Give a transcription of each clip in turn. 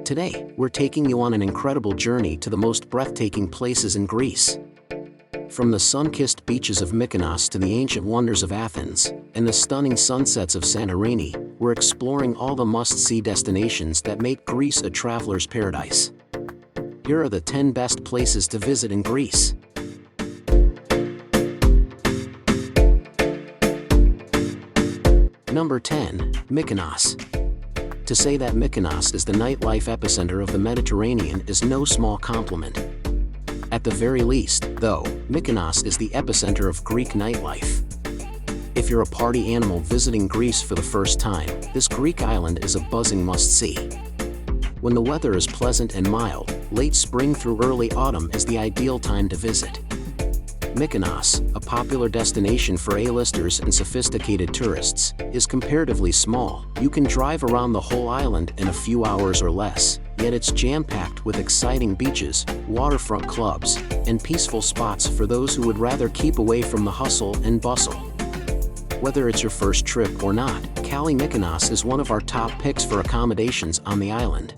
Today, we're taking you on an incredible journey to the most breathtaking places in Greece. From the sun-kissed beaches of Mykonos to the ancient wonders of Athens, and the stunning sunsets of Santorini, we're exploring all the must-see destinations that make Greece a traveler's paradise. Here are the 10 best places to visit in Greece. Number 10. Mykonos. To say that Mykonos is the nightlife epicenter of the Mediterranean is no small compliment. At the very least, though, Mykonos is the epicenter of Greek nightlife. If you're a party animal visiting Greece for the first time, this Greek island is a buzzing must-see. When the weather is pleasant and mild, late spring through early autumn is the ideal time to visit. Mykonos, a popular destination for A-listers and sophisticated tourists, is comparatively small. You can drive around the whole island in a few hours or less, yet it's jam-packed with exciting beaches, waterfront clubs, and peaceful spots for those who would rather keep away from the hustle and bustle. Whether it's your first trip or not, Mykonos is one of our top picks for accommodations on the island.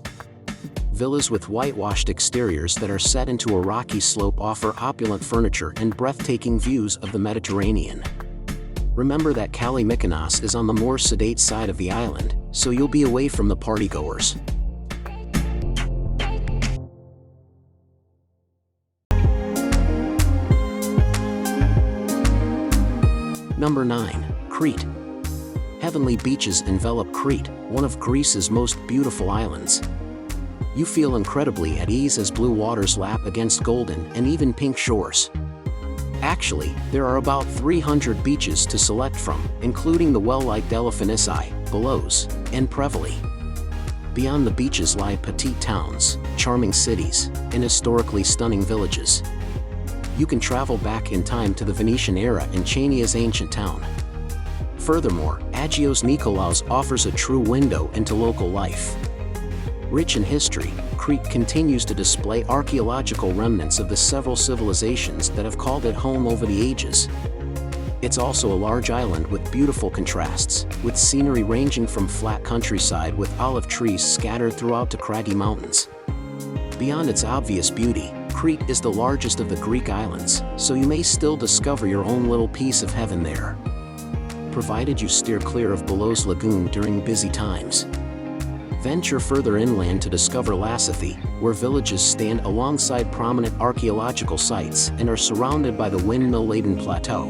Villas with whitewashed exteriors that are set into a rocky slope offer opulent furniture and breathtaking views of the Mediterranean. Remember that Mykonos is on the more sedate side of the island, so you'll be away from the partygoers. Number 9. Crete. Heavenly beaches envelop Crete, one of Greece's most beautiful islands. You feel incredibly at ease as blue waters lap against golden and even pink shores. Actually, there are about 300 beaches to select from, including the well-liked Delphinisi, Milos, and Preveli. Beyond the beaches lie petite towns, charming cities, and historically stunning villages. You can travel back in time to the Venetian era in Chania's ancient town. Furthermore, Agios Nikolaos offers a true window into local life. Rich in history, Crete continues to display archaeological remnants of the several civilizations that have called it home over the ages. It's also a large island with beautiful contrasts, with scenery ranging from flat countryside with olive trees scattered throughout to craggy mountains. Beyond its obvious beauty, Crete is the largest of the Greek islands, so you may still discover your own little piece of heaven there, provided you steer clear of Milos Lagoon during busy times. Venture further inland to discover Lassithi, where villages stand alongside prominent archaeological sites and are surrounded by the windmill-laden plateau.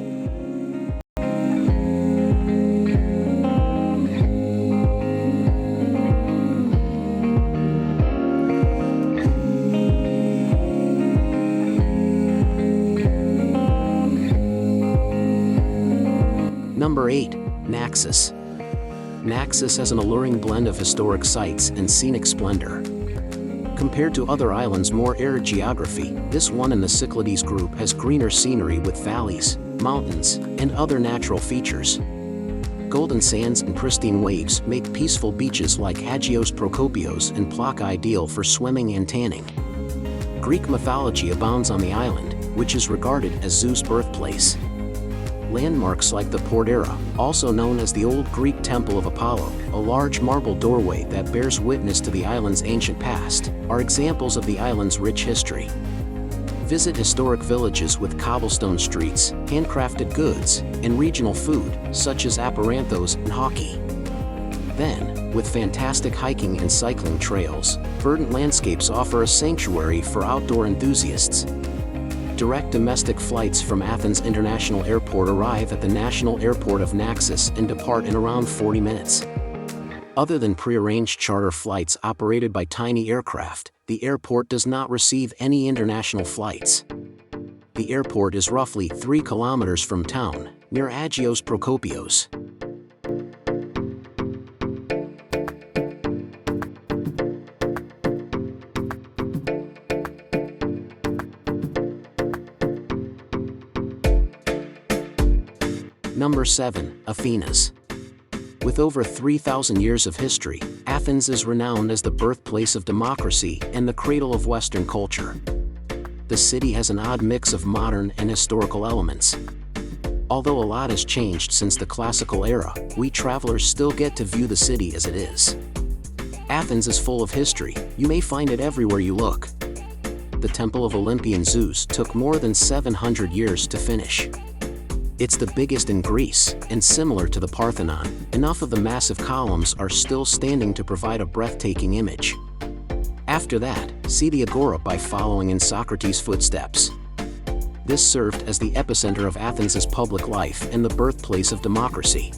Number 8. Naxos. Naxos has an alluring blend of historic sites and scenic splendor. Compared to other islands' more arid geography, this one in the Cyclades group has greener scenery with valleys, mountains, and other natural features. Golden sands and pristine waves make peaceful beaches like Agios Prokopios and Plaka ideal for swimming and tanning. Greek mythology abounds on the island, which is regarded as Zeus' birthplace. Landmarks like the Portera, also known as the Old Greek Temple of Apollo, a large marble doorway that bears witness to the island's ancient past, are examples of the island's rich history. Visit historic villages with cobblestone streets, handcrafted goods, and regional food, such as amaranthos and hockey. Then, with fantastic hiking and cycling trails, verdant landscapes offer a sanctuary for outdoor enthusiasts. Direct domestic flights from Athens International Airport arrive at the National Airport of Naxos and depart in around 40 minutes. Other than pre-arranged charter flights operated by tiny aircraft, the airport does not receive any international flights. The airport is roughly 3 kilometers from town, near Agios Prokopios. Number 7. Athens. With over 3,000 years of history, Athens is renowned as the birthplace of democracy and the cradle of Western culture. The city has an odd mix of modern and historical elements. Although a lot has changed since the classical era, we travelers still get to view the city as it is. Athens is full of history, you may find it everywhere you look. The Temple of Olympian Zeus took more than 700 years to finish. It's the biggest in Greece, and similar to the Parthenon, enough of the massive columns are still standing to provide a breathtaking image. After that, see the Agora by following in Socrates' footsteps. This served as the epicenter of Athens' public life and the birthplace of democracy.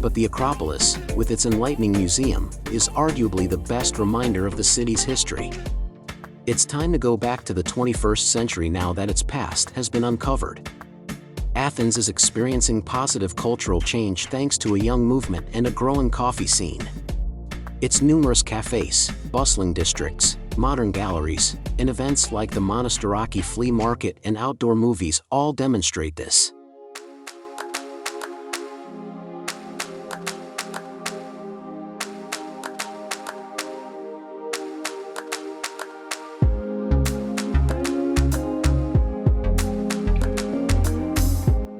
But the Acropolis, with its enlightening museum, is arguably the best reminder of the city's history. It's time to go back to the 21st century now that its past has been uncovered. Athens is experiencing positive cultural change thanks to a young movement and a growing coffee scene. Its numerous cafes, bustling districts, modern galleries, and events like the Monastiraki flea market and outdoor movies all demonstrate this.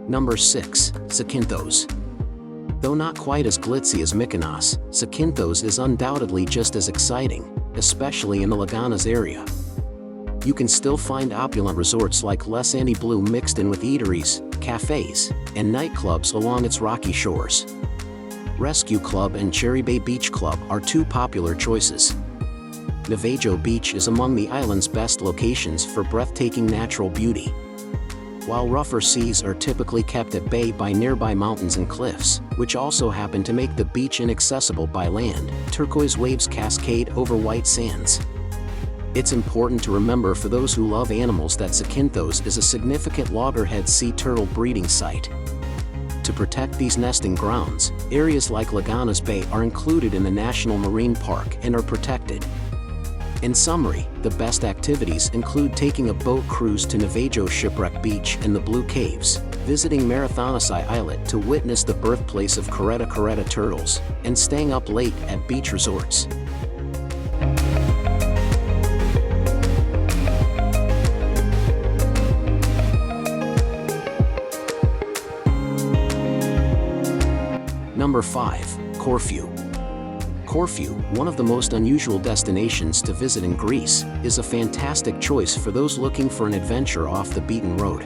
Number 6. Zakynthos. Though not quite as glitzy as Mykonos, Zakynthos is undoubtedly just as exciting, especially in the Laganas area. You can still find opulent resorts like Lesani Blue mixed in with eateries, cafes, and nightclubs along its rocky shores. Rescue Club and Cherry Bay Beach Club are two popular choices. Navajo Beach is among the island's best locations for breathtaking natural beauty. While rougher seas are typically kept at bay by nearby mountains and cliffs, which also happen to make the beach inaccessible by land, turquoise waves cascade over white sands. It's important to remember for those who love animals that Zakynthos is a significant loggerhead sea turtle breeding site. To protect these nesting grounds, areas like Laganas Bay are included in the National Marine Park and are protected. In summary, the best activities include taking a boat cruise to Navajo Shipwreck Beach and the Blue Caves, visiting Marathonasai Islet to witness the birthplace of Crete turtles, and staying up late at beach resorts. Number 5. Corfu. Corfu, one of the most unusual destinations to visit in Greece, is a fantastic choice for those looking for an adventure off the beaten road.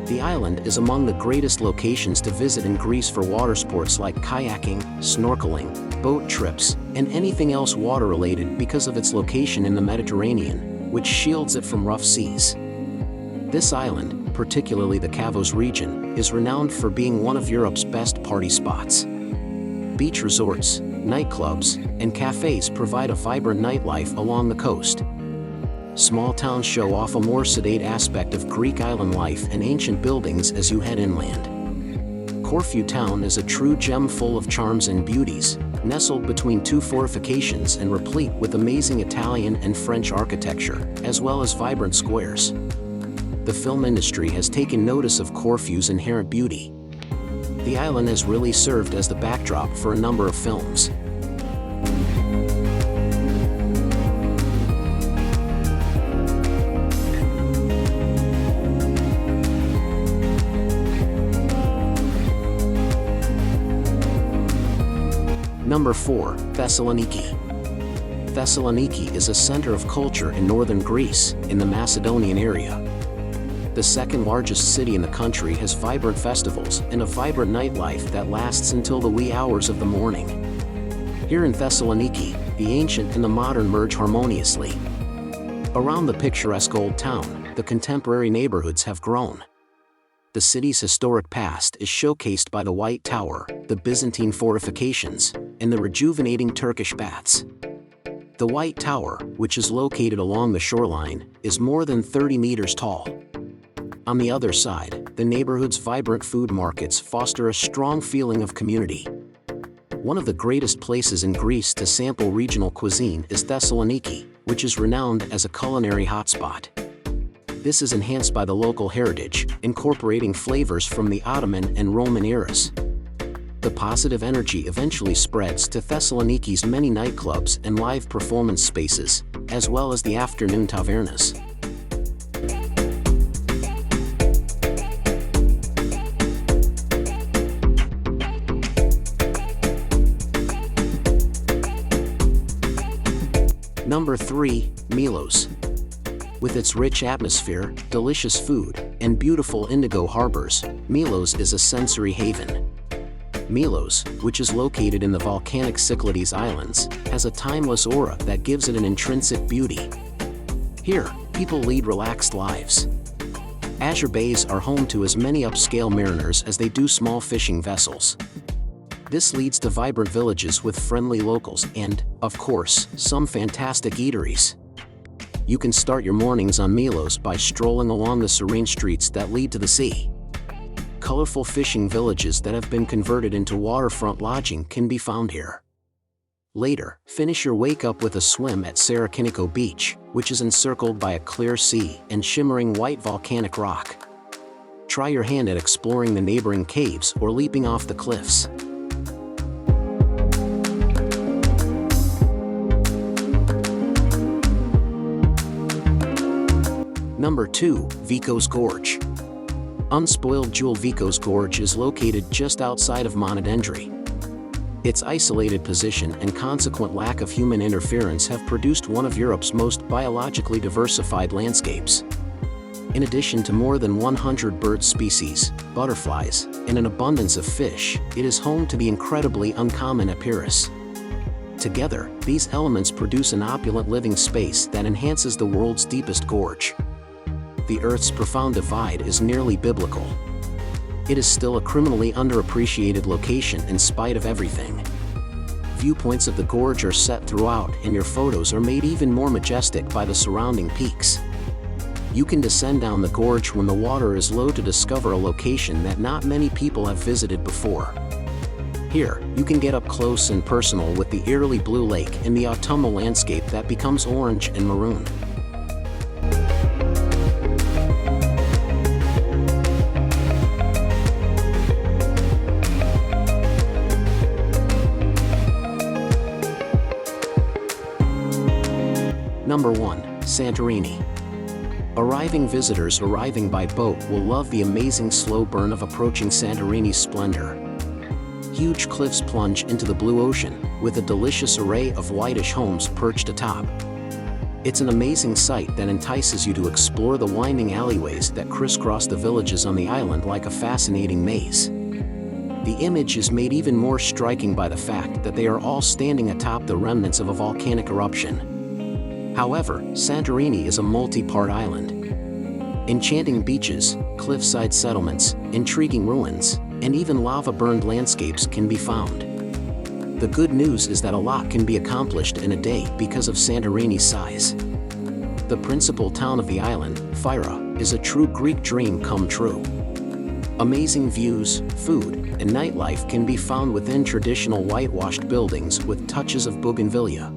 The island is among the greatest locations to visit in Greece for water sports like kayaking, snorkeling, boat trips, and anything else water-related because of its location in the Mediterranean, which shields it from rough seas. This island, particularly the Kavos region, is renowned for being one of Europe's best party spots. Beach resorts, nightclubs, and cafes provide a vibrant nightlife along the coast. Small towns show off a more sedate aspect of Greek island life and ancient buildings as you head inland. Corfu town is a true gem full of charms and beauties, nestled between two fortifications and replete with amazing Italian and French architecture, as well as vibrant squares. The film industry has taken notice of Corfu's inherent beauty. The island has really served as the backdrop for a number of films. Number 4. Thessaloniki. Thessaloniki is a center of culture in northern Greece, in the Macedonian area. The second largest city in the country has vibrant festivals and a vibrant nightlife that lasts until the wee hours of the morning. Here in Thessaloniki, the ancient and the modern merge harmoniously. Around the picturesque old town, the contemporary neighborhoods have grown. The city's historic past is showcased by the White Tower, the Byzantine fortifications, and the rejuvenating Turkish baths. The White Tower, which is located along the shoreline, is more than 30 meters tall. On the other side, the neighborhood's vibrant food markets foster a strong feeling of community. One of the greatest places in Greece to sample regional cuisine is Thessaloniki, which is renowned as a culinary hotspot. This is enhanced by the local heritage, incorporating flavors from the Ottoman and Roman eras. The positive energy eventually spreads to Thessaloniki's many nightclubs and live performance spaces, as well as the afternoon tavernas. Number 3. Milos. With its rich atmosphere, delicious food, and beautiful indigo harbors, Milos is a sensory haven. Milos, which is located in the volcanic Cyclades Islands, has a timeless aura that gives it an intrinsic beauty. Here, people lead relaxed lives. Azure bays are home to as many upscale mariners as they do small fishing vessels. This leads to vibrant villages with friendly locals and, of course, some fantastic eateries. You can start your mornings on Milos by strolling along the serene streets that lead to the sea. Colorful fishing villages that have been converted into waterfront lodging can be found here. Later, finish your wake-up with a swim at Zakynthos Beach, which is encircled by a clear sea and shimmering white volcanic rock. Try your hand at exploring the neighboring caves or leaping off the cliffs. Number 2. Vikos Gorge. Unspoiled jewel Vikos Gorge is located just outside of Monadendry. Its isolated position and consequent lack of human interference have produced one of Europe's most biologically diversified landscapes. In addition to more than 100 bird species, butterflies, and an abundance of fish, it is home to the incredibly uncommon Epirus. Together, these elements produce an opulent living space that enhances the world's deepest gorge. The Earth's profound divide is nearly biblical. It is still a criminally underappreciated location in spite of everything. Viewpoints of the gorge are set throughout, and your photos are made even more majestic by the surrounding peaks. You can descend down the gorge when the water is low to discover a location that not many people have visited before. Here, you can get up close and personal with the eerily blue lake and the autumnal landscape that becomes orange and maroon. Number 1. Santorini. Arriving by boat will love the amazing slow burn of approaching Santorini's splendor. Huge cliffs plunge into the blue ocean, with a delicious array of whitish homes perched atop. It's an amazing sight that entices you to explore the winding alleyways that crisscross the villages on the island like a fascinating maze. The image is made even more striking by the fact that they are all standing atop the remnants of a volcanic eruption. However, Santorini is a multi-part island. Enchanting beaches, cliffside settlements, intriguing ruins, and even lava-burned landscapes can be found. The good news is that a lot can be accomplished in a day because of Santorini's size. The principal town of the island, Phyra, is a true Greek dream come true. Amazing views, food, and nightlife can be found within traditional whitewashed buildings with touches of bougainvillea.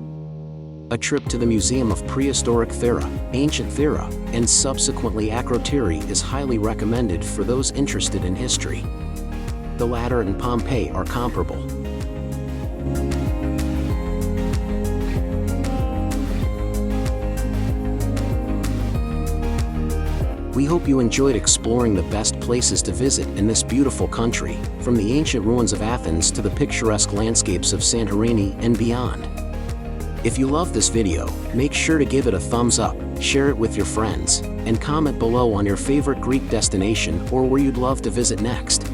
A trip to the Museum of Prehistoric Thera, Ancient Thera, and subsequently Akrotiri is highly recommended for those interested in history. The latter and Pompeii are comparable. We hope you enjoyed exploring the best places to visit in this beautiful country, from the ancient ruins of Athens to the picturesque landscapes of Santorini and beyond. If you love this video, make sure to give it a thumbs up, share it with your friends, and comment below on your favorite Greek destination or where you'd love to visit next.